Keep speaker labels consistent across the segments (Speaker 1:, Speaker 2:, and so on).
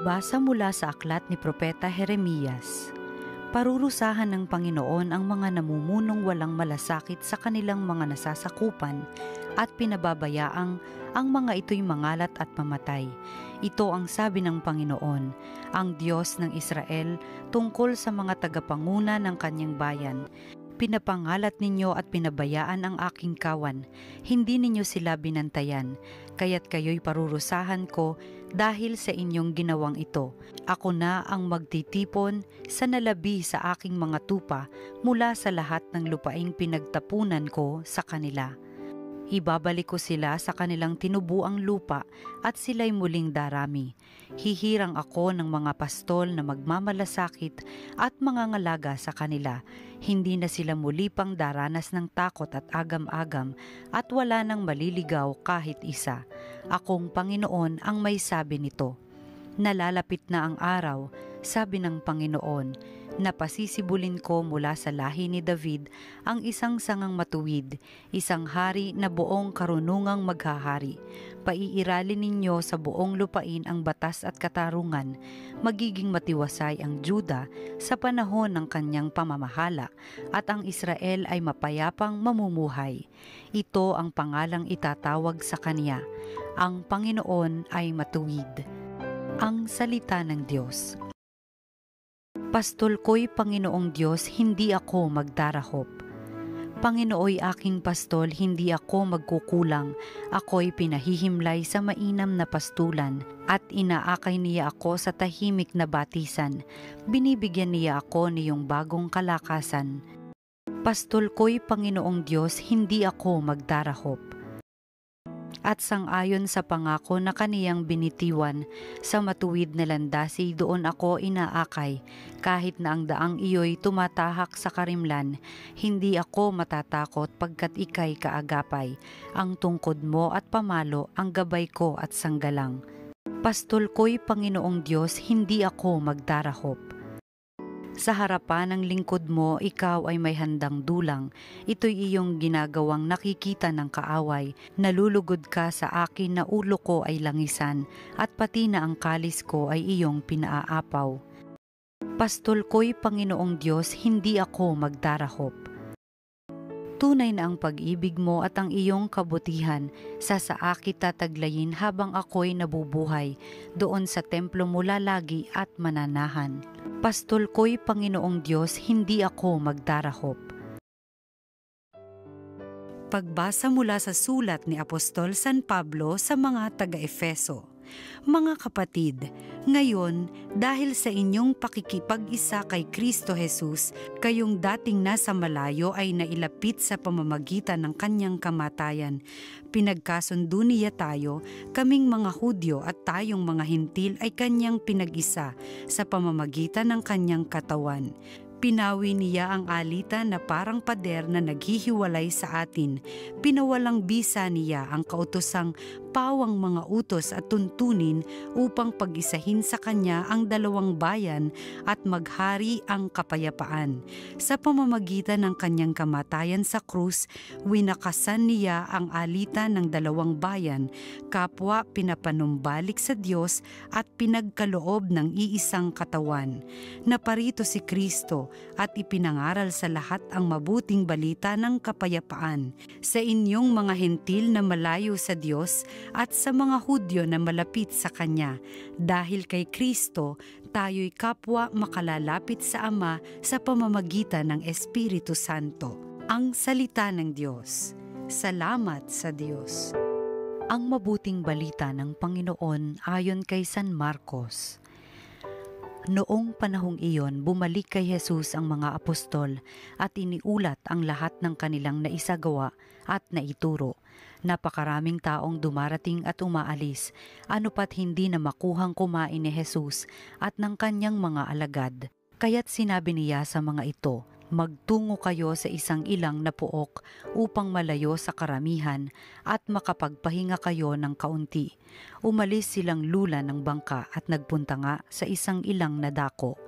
Speaker 1: Pagbasa mula sa aklat ni Propeta Jeremias. Parurusahan ng Panginoon ang mga namumunong walang malasakit sa kanilang mga nasasakupan at pinababayaang ang mga ito'y mangalat at mamatay. Ito ang sabi ng Panginoon, ang Diyos ng Israel tungkol sa mga tagapanguna ng kanyang bayan. Pinapangalat ninyo at pinabayaan ang aking kawan, hindi ninyo sila binantayan, kaya't kayo'y parurusahan ko dahil sa inyong ginawang ito. Ako na ang magtitipon sa nalabi sa aking mga tupa mula sa lahat ng lupaing pinagtapunan ko sa kanila. Ibabalik ko sila sa kanilang tinubuang lupa at sila'y muling darami. Hihirang ako ng mga pastol na magmamalasakit at mga ngalaga sa kanila. Hindi na sila muli pang daranas ng takot at agam-agam at wala nang maliligaw kahit isa. Akong Panginoon ang may sabi nito. Nalalapit na ang araw, sabi ng Panginoon, na pasisibulin ko mula sa lahi ni David ang isang sangang matuwid, isang hari na buong karunungang maghahari. Paiiralin ninyo sa buong lupain ang batas at katarungan. Magiging matiwasay ang Juda sa panahon ng kanyang pamamahala at ang Israel ay mapayapang mamumuhay. Ito ang pangalang itatawag sa kanya. Ang Panginoon ay matuwid. Ang salita ng Diyos. Pastol ko'y Panginoong Diyos, hindi ako magdarahop. Panginooy aking pastol, hindi ako magkukulang. Ako'y pinahihimlay sa mainam na pastulan at inaakay niya ako sa tahimik na batisan. Binibigyan niya ako niyong bagong kalakasan. Pastol ko'y Panginoong Diyos, hindi ako magdarahop. At sangayon sa pangako na kaniyang binitiwan, sa matuwid na landasi doon ako inaakay, kahit na ang daang iyo'y tumatahak sa karimlan, hindi ako matatakot pagkat ika'y kaagapay, ang tungkod mo at pamalo ang gabay ko at sanggalang. Pastol ko'y Panginoong Diyos, hindi ako magdarahop. Sa harapan ng lingkod mo, ikaw ay may handang dulang. Ito'y iyong ginagawang nakikita ng kaaway. Nalulugod ka sa akin na ulo ko ay langisan, at pati na ang kalis ko ay iyong pinaaapaw. Pastol ko'y Panginoong Diyos, hindi ako magdarahop. Tunay na ang pag-ibig mo at ang iyong kabutihan, sa kita taglayin habang ako'y nabubuhay, doon sa templo mo lalagi at mananahan. Pastol ko'y Panginoong Diyos, hindi ako magdarahop. Pagbasa mula sa sulat ni Apostol San Pablo sa mga taga-Efeso. Mga kapatid, ngayon dahil sa inyong pakikipag-isa kay Kristo Jesus, kayong dating nasa malayo ay nailapit sa pamamagitan ng kanyang kamatayan. Pinagkasundo niya tayo, kaming mga Hudyo at tayong mga Hintil ay kanyang pinag-isa sa pamamagitan ng kanyang katawan. Pinawi niya ang alitan na parang pader na naghihiwalay sa atin. Pinawalang bisa niya ang kautosang pawang mga utos at tuntunin upang pag-isahin sa kanya ang dalawang bayan at maghari ang kapayapaan. Sa pamamagitan ng kanyang kamatayan sa krus, winakasan niya ang alitan ng dalawang bayan, kapwa pinapanumbalik sa Diyos at pinagkaloob ng iisang katawan. Naparito si Kristo at ipinangaral sa lahat ang mabuting balita ng kapayapaan sa inyong mga Hentil na malayo sa Diyos at sa mga Hudyo na malapit sa Kanya. Dahil kay Kristo, tayo'y kapwa makalalapit sa Ama sa pamamagitan ng Espiritu Santo. Ang salita ng Diyos. Salamat sa Diyos. Ang mabuting balita ng Panginoon ayon kay San Marcos. Noong panahong iyon, bumalik kay Jesus ang mga apostol at iniulat ang lahat ng kanilang naisagawa at naituro. Napakaraming taong dumarating at umaalis, ano pat hindi na makuhang kumain ni Jesus at ng kanyang mga alagad. Kaya't sinabi niya sa mga ito, magtungo kayo sa isang ilang na puok upang malayo sa karamihan at makapagpahinga kayo ng kaunti. Umalis silang lula ng bangka at nagpunta nga sa isang ilang na dako.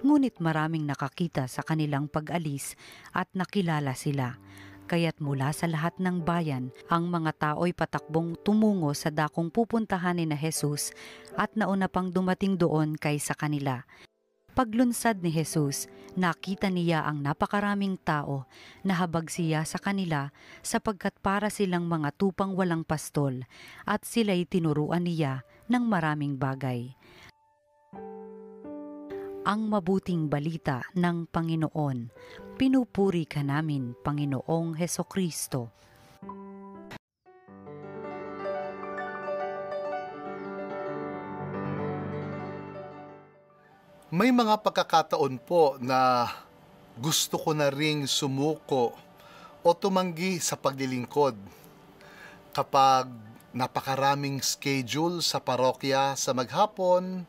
Speaker 1: Ngunit maraming nakakita sa kanilang pag-alis at nakilala sila. Kaya't mula sa lahat ng bayan, ang mga tao'y patakbong tumungo sa dakong pupuntahan ni na Jesus at nauna pang dumating doon kaysa kanila. Paglunsad ni Jesus, nakita niya ang napakaraming tao, nahabag siya sa kanila sapagkat para silang mga tupang walang pastol at sila'y tinuruan niya ng maraming bagay. Ang mabuting balita ng Panginoon. Pinupuri ka namin, Panginoong Hesukristo.
Speaker 2: May mga pagkakataon po na gusto ko na ring sumuko o tumanggi sa paglilingkod kapag napakaraming schedule sa parokya sa maghapon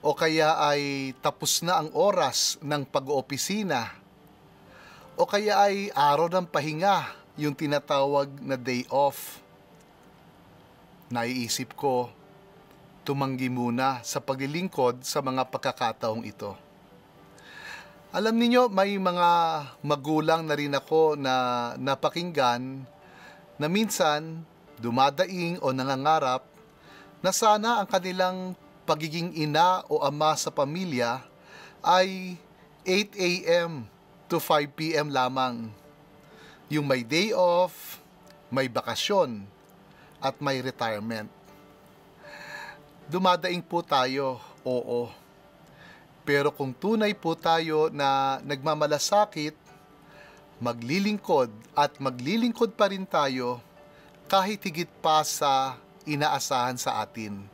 Speaker 2: o kaya ay tapos na ang oras ng pag-oopisina o kaya ay araw ng pahinga, yung tinatawag na day off. Naiisip ko, tumanggi muna sa paglilingkod sa mga pagkakataong ito. Alam niyo, may mga magulang na rin ako na napakinggan na minsan dumadaing o nangangarap na sana ang kanilang pagiging ina o ama sa pamilya ay 8 a.m. to 5 p.m. lamang. Yung may day off, may bakasyon, at may retirement. Dumadaing po tayo, oo. Pero kung tunay po tayo na nagmamalasakit, maglilingkod at maglilingkod pa rin tayo kahit higit pa sa inaasahan sa atin.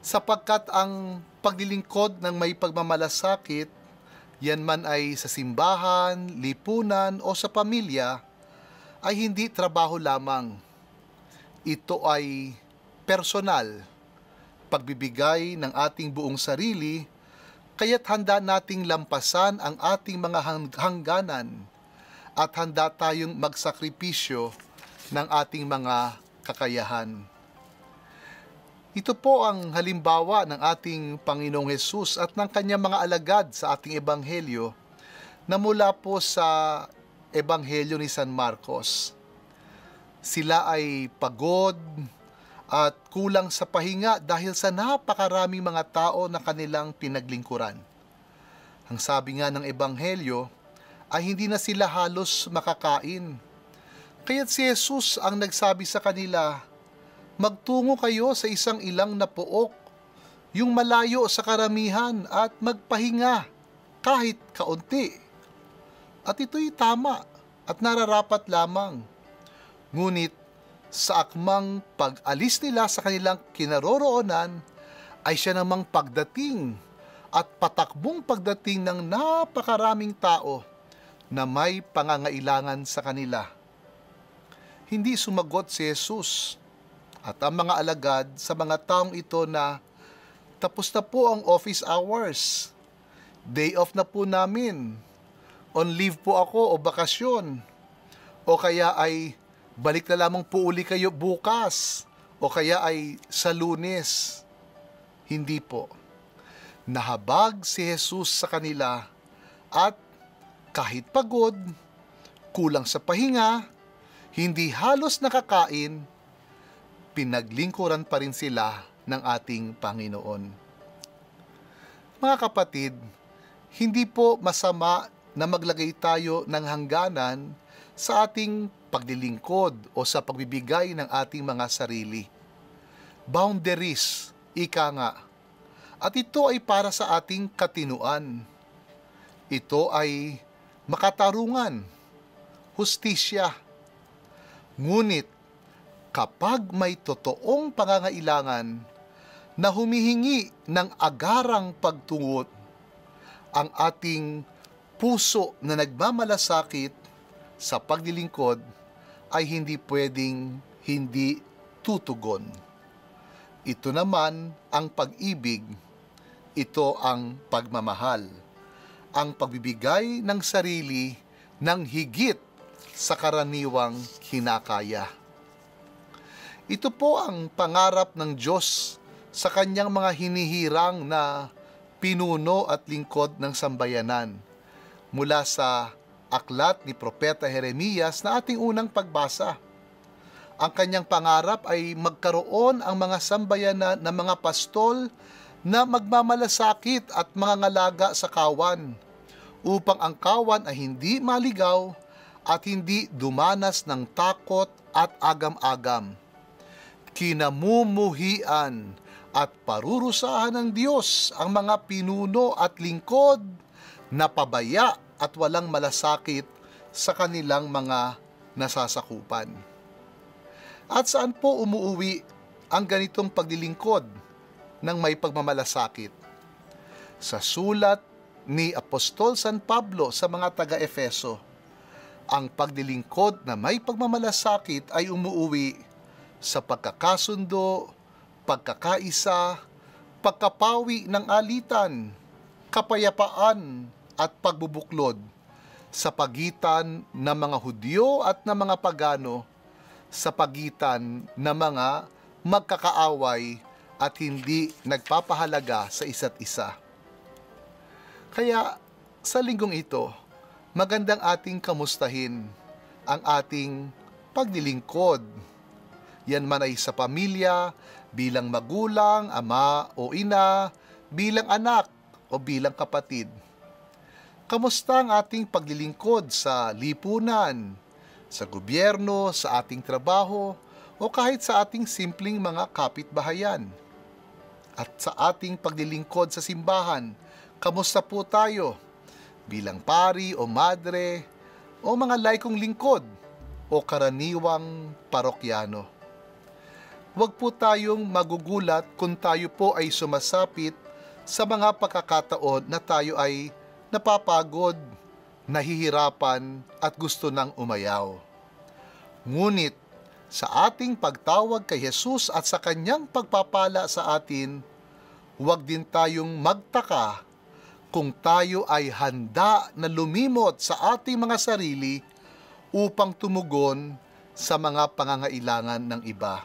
Speaker 2: Sapagkat ang paglilingkod ng may pagmamalasakit, yan man ay sa simbahan, lipunan o sa pamilya, ay hindi trabaho lamang. Ito ay personal, pagbibigay ng ating buong sarili, kaya't handa nating lampasan ang ating mga hangganan at handa tayong magsakripisyo ng ating mga kakayahan. Ito po ang halimbawa ng ating Panginoong Hesus at ng kanyang mga alagad sa ating ebanghelyo na mula po sa ebanghelyo ni San Marcos. Sila ay pagod at kulang sa pahinga dahil sa napakaraming mga tao na kanilang pinaglingkuran. Ang sabi nga ng ebanghelyo ay hindi na sila halos makakain. Kaya't si Jesus ang nagsabi sa kanila, magtungo kayo sa isang ilang na pook, yung malayo sa karamihan at magpahinga kahit kaunti. At ito'y tama at nararapat lamang. Ngunit sa akmang pag-alis nila sa kanilang kinaroroonan, ay siya namang pagdating at patakbong pagdating ng napakaraming tao na may pangangailangan sa kanila. Hindi sumagot si Jesus at ang mga alagad sa mga taong ito na tapos na po ang office hours, day off na po namin, on leave po ako o bakasyon, o kaya ay balik na lamang po uli kayo bukas, o kaya ay sa Lunes. Hindi po. Nahabag si Jesus sa kanila at kahit pagod, kulang sa pahinga, hindi halos nakakain, pinaglingkuran pa rin sila ng ating Panginoon. Mga kapatid, hindi po masama na maglagay tayo ng hangganan sa ating paglilingkod o sa pagbibigay ng ating mga sarili. Boundaries, ika nga. At ito ay para sa ating katinuan. Ito ay makatarungan, hustisya. Ngunit, kapag may totoong pangangailangan na humihingi ng agarang pagtungot, ang ating puso na nagmamalasakit sa paglilingkod ay hindi pwedeng hindi tutugon. Ito naman ang pag-ibig, ito ang pagmamahal, ang pagbibigay ng sarili ng higit sa karaniwang kinakaya. Ito po ang pangarap ng Diyos sa kanyang mga hinihirang na pinuno at lingkod ng sambayanan mula sa aklat ni Propeta Jeremias na ating unang pagbasa. Ang kanyang pangarap ay magkaroon ang mga sambayanan ng mga pastol na magmamalasakit at mga ngalaga sa kawan, upang ang kawan ay hindi maligaw at hindi dumanas ng takot at agam-agam. Kinamumuhian at parurusahan ng Diyos ang mga pinuno at lingkod na pabaya at walang malasakit sa kanilang mga nasasakupan. At saan po umuuwi ang ganitong paglilingkod ng may pagmamalasakit? Sa sulat ni Apostol San Pablo sa mga taga-Efeso, ang paglilingkod na may pagmamalasakit ay umuuwi sa pagkakasundo, pagkakaisa, pagkapawi ng alitan, kapayapaan at pagbubuklod sa pagitan ng mga Hudyo at ng mga pagano, sa pagitan ng mga magkakaaway at hindi nagpapahalaga sa isa't isa. Kaya sa linggong ito, magandang ating kamustahin ang ating paglilingkod. Yan man ay sa pamilya, bilang magulang, ama o ina, bilang anak o bilang kapatid. Kamusta ang ating paglilingkod sa lipunan, sa gobyerno, sa ating trabaho, o kahit sa ating simpleng mga kapitbahayan? At sa ating paglilingkod sa simbahan, kamusta po tayo bilang pari o madre o mga laikong lingkod o karaniwang parokyano? Huwag po tayong magugulat kung tayo po ay sumasapit sa mga pagkakataon na tayo ay napapagod, nahihirapan at gusto nang umayaw. Ngunit sa ating pagtawag kay Jesus at sa kanyang pagpapala sa atin, huwag din tayong magtaka kung tayo ay handa na lumimot sa ating mga sarili upang tumugon sa mga pangangailangan ng iba.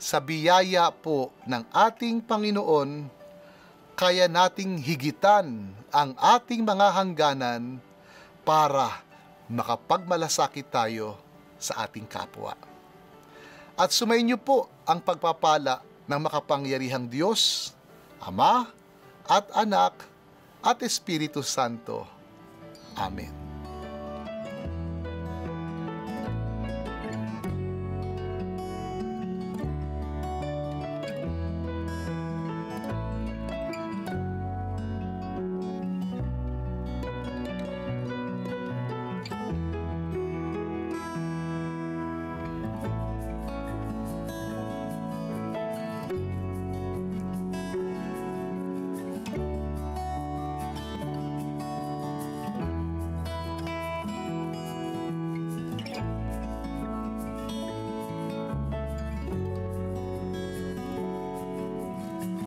Speaker 2: Sa biyaya po ng ating Panginoon, kaya nating higitan ang ating mga hangganan para makapagmalasakit tayo sa ating kapwa. At sumainyo po ang pagpapala ng makapangyarihang Diyos, Ama at Anak at Espiritu Santo. Amen.